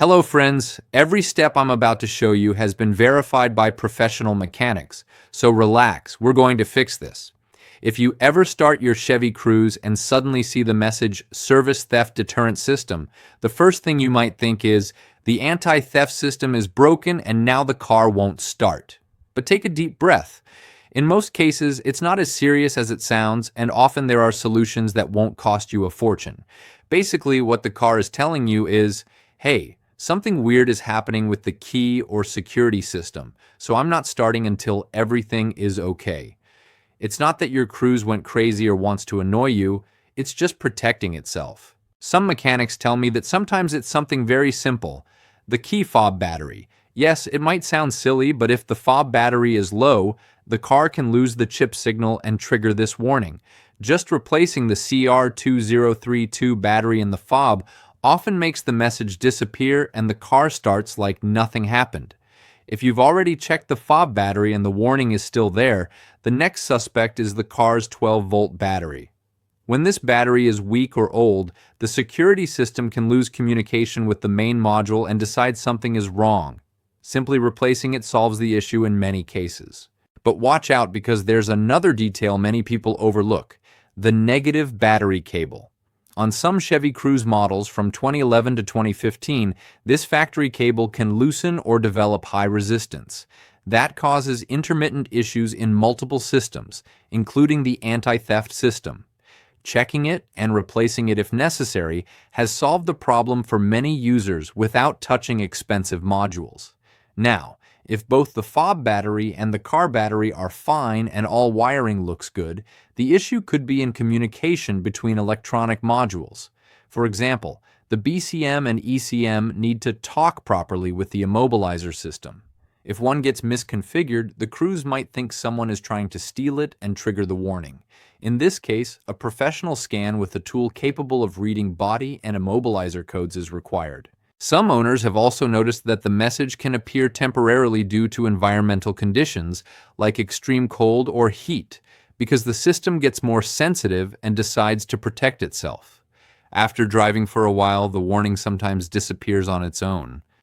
Hello friends, every step I'm about to show you has been verified by professional mechanics, so relax, we're going to fix this. If you ever start your Chevy Cruze and suddenly see the message Service Theft Deterrent System, the first thing you might think is, the anti-theft system is broken and now the car won't start. But take a deep breath. In most cases, it's not as serious as it sounds, and often there are solutions that won't cost you a fortune. Basically, what the car is telling you is, hey, something weird is happening with the key or security system, so I'm not starting until everything is okay. It's not that your Cruze went crazy or wants to annoy you, it's just protecting itself. Some mechanics tell me that sometimes it's something very simple. The key fob battery. Yes, it might sound silly, but if the fob battery is low, the car can lose the chip signal and trigger this warning. Just replacing the CR2032 battery in the fob often makes the message disappear and the car starts like nothing happened. If you've already checked the fob battery and the warning is still there, the next suspect is the car's 12-volt battery. When this battery is weak or old, the security system can lose communication with the main module and decide something is wrong. Simply replacing it solves the issue in many cases. But watch out, because there's another detail many people overlook: the negative battery cable. On some Chevy Cruze models from 2011 to 2015, this factory cable can loosen or develop high resistance. That causes intermittent issues in multiple systems, including the anti-theft system. Checking it and replacing it if necessary has solved the problem for many users without touching expensive modules. Now, if both the fob battery and the car battery are fine and all wiring looks good, the issue could be in communication between electronic modules. For example, the BCM and ECM need to talk properly with the immobilizer system. If one gets misconfigured, the Cruze might think someone is trying to steal it and trigger the warning. In this case, a professional scan with a tool capable of reading body and immobilizer codes is required. Some owners have also noticed that the message can appear temporarily due to environmental conditions, like extreme cold or heat, because the system gets more sensitive and decides to protect itself. After driving for a while, the warning sometimes disappears on its own.